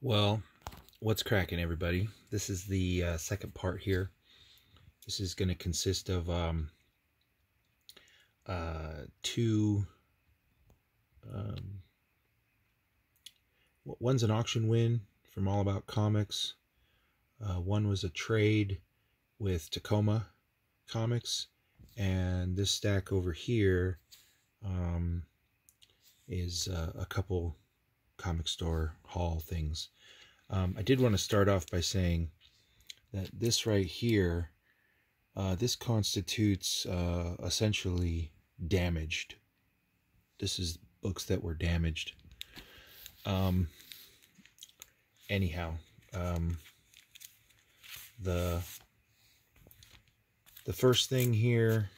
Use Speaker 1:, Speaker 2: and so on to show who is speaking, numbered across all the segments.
Speaker 1: Well, what's cracking, everybody? This is the second part here. This is going to consist of two. One's an auction win from All About Comics. One was a trade with Tacoma Comics, and this stack over here is a couple comic store haul things. I did want to start off by saying that this right here, this constitutes essentially damaged. This is books that were damaged. Anyhow, the first thing here,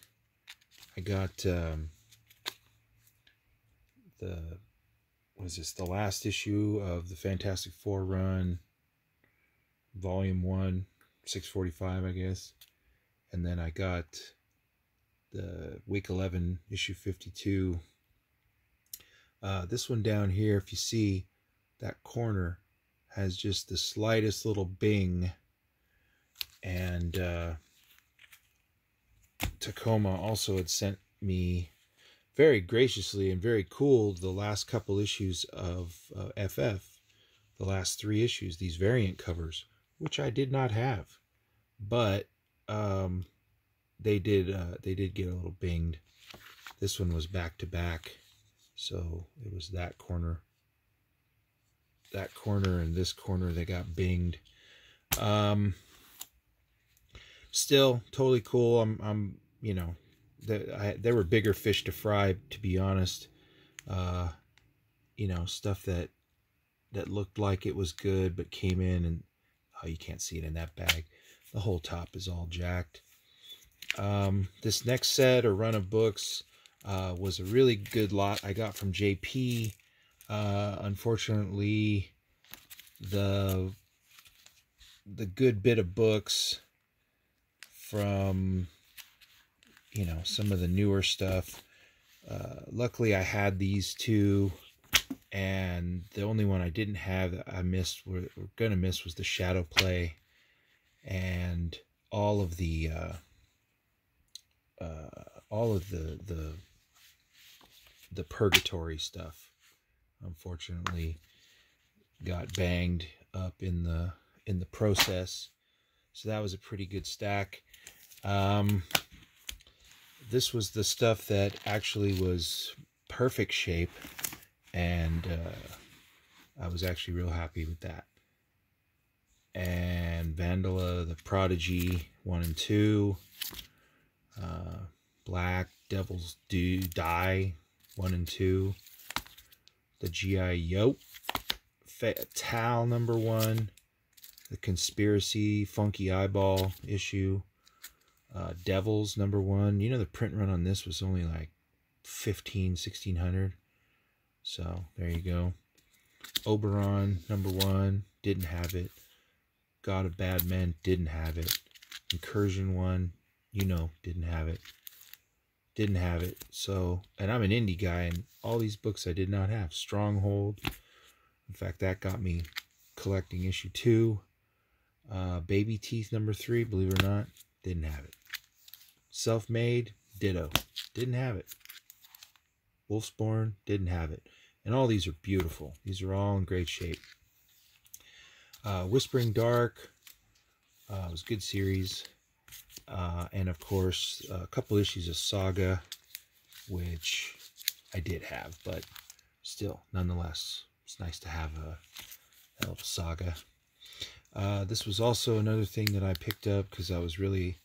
Speaker 1: I got what is this? The last issue of the Fantastic Four run, Volume 1, 645, I guess. And then I got the Week 11, Issue 52. This one down here, if you see, that corner has just the slightest little bing. And Tacoma also had sent me very graciously and very cool the last couple issues of FF, the last 3 issues, these variant covers, which I did not have, but they did get a little binged. This one was back to back, so it was that corner, and this corner that got binged. Still totally cool. I'm you know, there were bigger fish to fry, to be honest. You know, stuff that looked like it was good but came in and, oh, you can't see it in that bag. The whole top is all jacked. This next set or run of books was a really good lot I got from JP. Unfortunately, the good bit of books from, you know, some of the newer stuff. Luckily, I had these two, and the only one I didn't have that I missed, we're gonna miss, was the Shadow Play, and all of the Purgatory stuff. Unfortunately, got banged up in the process. So that was a pretty good stack. This was the stuff that actually was perfect shape, and I was actually real happy with that. And Vandala, the Prodigy 1 and 2, Black Devil's Die 1 and 2, the G.I. Joe Fatal #1, the Conspiracy Funky Eyeball issue, Devils #1. You know, the print run on this was only like 1600. So there you go. Oberon #1, didn't have it. God of Bad Men, didn't have it. Incursion 1, you know, didn't have it. So, and I'm an indie guy, and all these books I did not have. Stronghold, in fact, that got me collecting issue 2. Baby Teeth #3, believe it or not, didn't have it. Self-Made, ditto, didn't have it. Wolfsborn, didn't have it. And all these are beautiful. These are all in great shape. Whispering Dark was a good series. And of course, a couple issues of Saga, which I did have, but still, nonetheless, it's nice to have a little Saga. This was also another thing that I picked up because I was really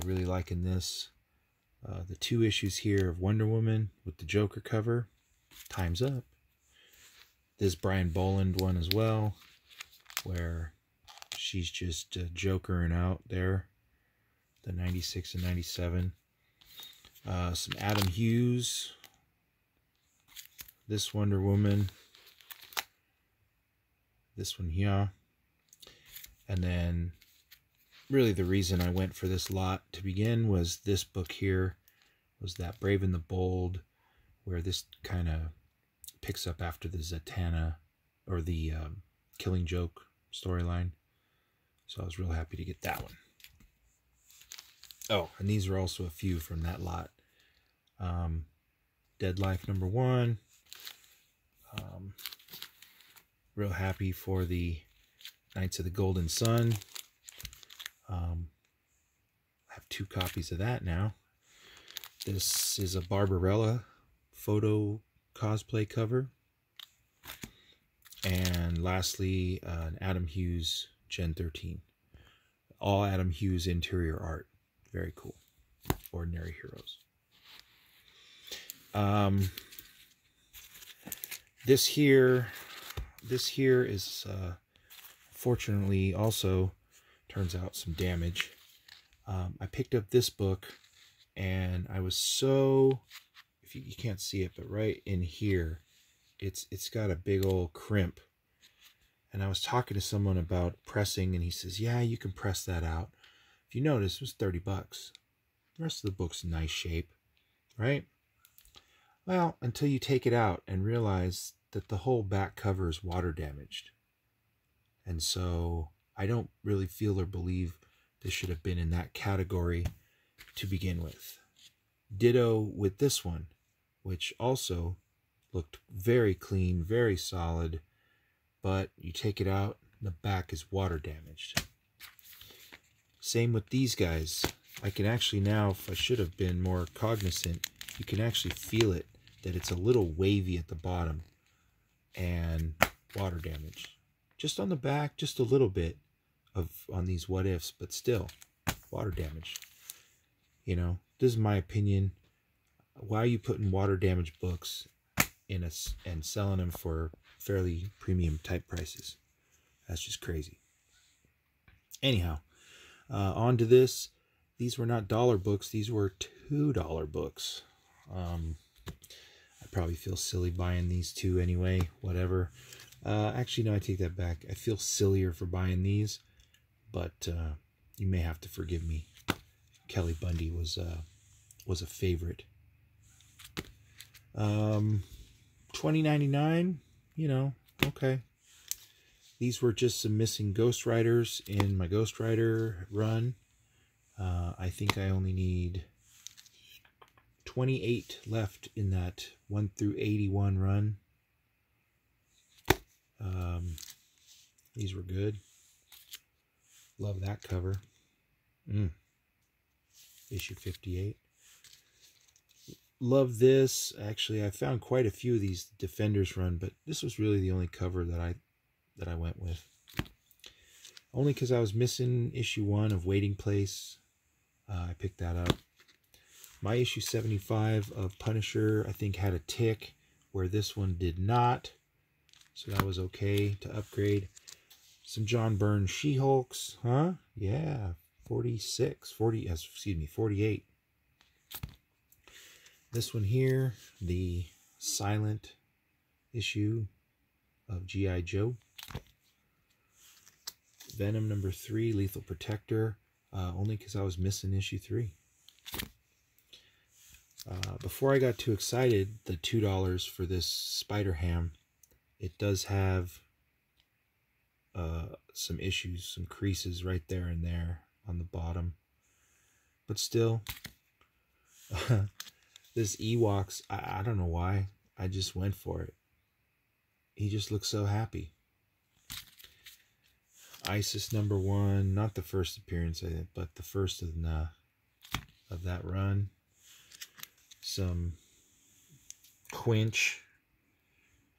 Speaker 1: liking this. The 2 issues here of Wonder Woman with the Joker cover, Time's Up. This Brian Boland one as well, where she's just jokering out there, the 96 and 97. Some Adam Hughes, this Wonder Woman, this one here. And then really the reason I went for this lot to begin was this book here, was that Brave and the Bold, where this kind of picks up after the Zatanna, or the Killing Joke storyline. So I was real happy to get that one. Oh, and these are also a few from that lot. Dead Life #1. Real happy for the Knights of the Golden Sun. I have 2 copies of that now. This is a Barbarella photo cosplay cover. And lastly, an Adam Hughes Gen 13. All Adam Hughes interior art. Very cool. Ordinary Heroes. This here is fortunately also turns out some damage. I picked up this book and I was so, if you can't see it, but right in here, it's got a big old crimp. And I was talking to someone about pressing, and he says, yeah, you can press that out. If you notice, it was 30 bucks. The rest of the book's in nice shape, right? Well, until you take it out and realize that the whole back cover is water damaged. And so I don't really feel or believe this should have been in that category to begin with. Ditto with this one, which also looked very clean, very solid, but you take it out, the back is water damaged. Same with these guys. I can actually now, if I should have been more cognizant, you can actually feel it, that it's a little wavy at the bottom and water damage. Just on the back, just a little bit on these what ifs, but still water damage. You know, this is my opinion. Why are you putting water damaged books in and selling them for fairly premium type prices? That's just crazy. Anyhow, on to this. These were not dollar books. These were $2 books. I probably feel silly buying these 2 anyway. Whatever. Actually, no, I take that back. I feel sillier for buying these, but you may have to forgive me. Kelly Bundy was a favorite. $20.99. You know, okay. These were just some missing Ghost Riders in my Ghost Rider run. I think I only need 28 left in that 1 through 81 run. These were good. Love that cover. Issue 58. Love this. Actually, I found quite a few of these Defenders run, but this was really the only cover that I went with. Only because I was missing issue 1 of Waiting Place. I picked that up. My issue 75 of Punisher, I think, had a tick where this one did not. So that was okay to upgrade. Some John Byrne She-Hulks, huh? Yeah, 48. This one here, the silent issue of G.I. Joe. Venom #3, Lethal Protector, only because I was missing issue 3. Before I got too excited, the $2 for this Spider-Ham, it does have some issues, some creases right there and there on the bottom. But still, this Ewoks, I don't know why, I just went for it. He just looks so happy. Isis #1, not the first appearance, I think, but the first of that run. Some Quinch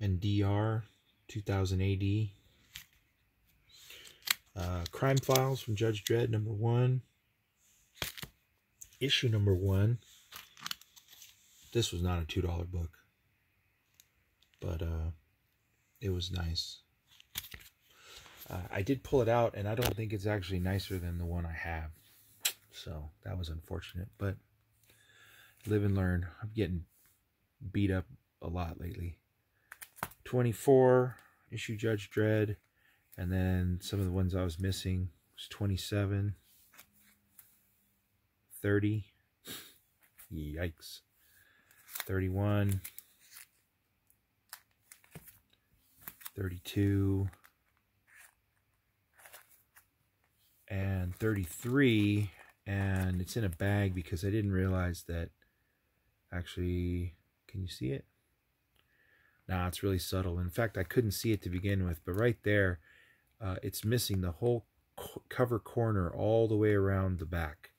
Speaker 1: and DR 2000 AD. Crime Files from Judge Dredd #1. Issue #1. This was not a $2 book, but it was nice. I did pull it out, and I don't think it's actually nicer than the one I have. So that was unfortunate, but live and learn. I'm getting beat up a lot lately. 24 issue Judge Dredd, and then some of the ones I was missing was 27, 30, yikes, 31, 32, and 33, and it's in a bag because I didn't realize that. Actually, can you see it? Nah, it's really subtle. In fact, I couldn't see it to begin with, but right there, it's missing the whole cover corner all the way around the back.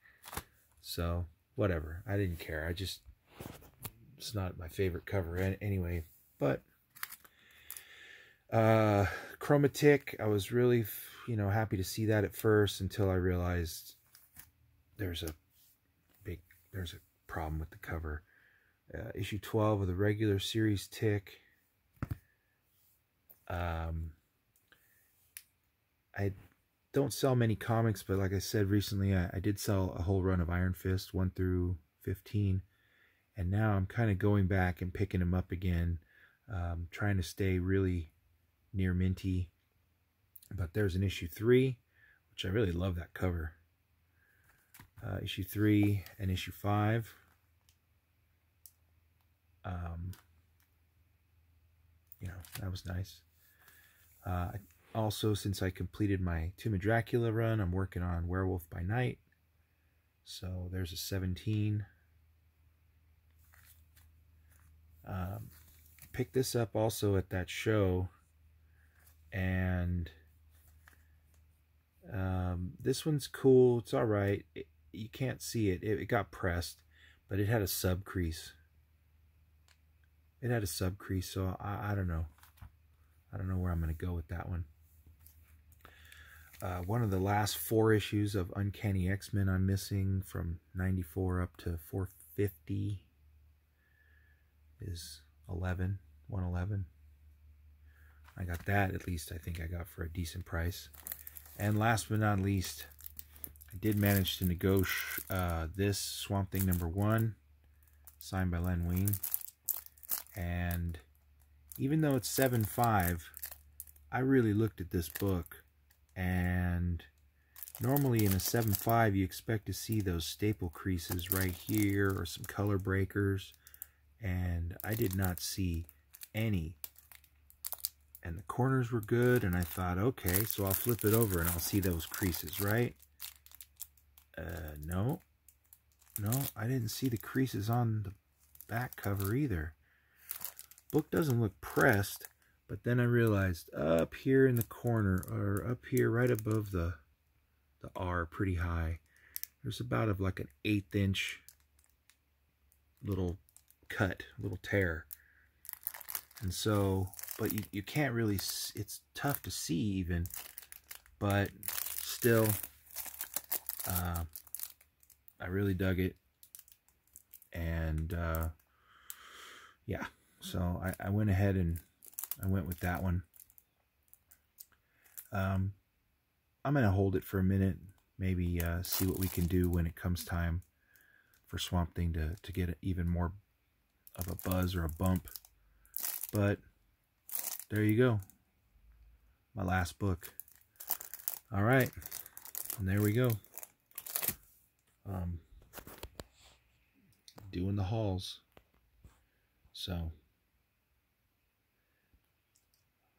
Speaker 1: So, whatever. I didn't care. It's not my favorite cover anyway. But, Chromatic, I was really, happy to see that at first until I realized there's a problem with the cover. Issue 12 of the regular series Tick. I don't sell many comics, but like I said recently, I did sell a whole run of Iron Fist 1 through 15, and now I'm kind of going back and picking them up again, trying to stay really near minty. But there's an issue 3, which I really love that cover. Issue 3 and issue 5. That was nice. Also, since I completed my Tomb of Dracula run, I'm working on Werewolf by Night. So there's a 17. Picked this up also at that show, and this one's cool. It's all right. You can't see it. It got pressed, but it had a sub crease. It had a sub crease, so I don't know. I don't know where I'm going to go with that one. One of the last 4 issues of Uncanny X-Men I'm missing, from 94 up to 450, is 111. I got that, at least I think I got for a decent price. And last but not least, I did manage to negotiate this Swamp Thing #1, signed by Len Wein. And even though it's 7.5, I really looked at this book, and normally in a 7.5 you expect to see those staple creases right here or some color breakers, and I did not see any. And the corners were good, and I thought, okay, so I'll flip it over and I'll see those creases, right? No, I didn't see the creases on the back cover either. Book doesn't look pressed, but then I realized up here in the corner, or up here right above the R pretty high, there's about like an 1/8 inch little cut, little tear. And so, but you can't really, it's tough to see even, but still, I really dug it. And yeah, so I went ahead and I went with that one. I'm going to hold it for a minute, maybe see what we can do when it comes time for Swamp Thing to get even more of a buzz or a bump. But there you go, my last book. All right, and there we go. Doing the hauls. So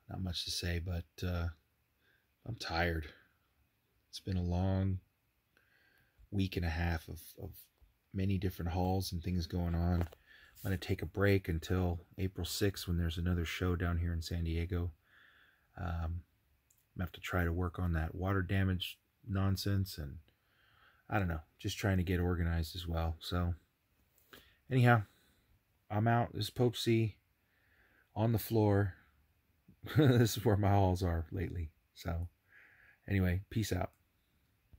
Speaker 1: not much to say, but I'm tired. It's been a long week and a half of many different hauls and things going on. I'm going to take a break until April 6th when there's another show down here in San Diego. I'm going to have to try to work on that water damage nonsense, and I don't know, just trying to get organized as well. So anyhow, I'm out. This is Pope C on the floor. This is where my hauls are lately. So anyway, peace out.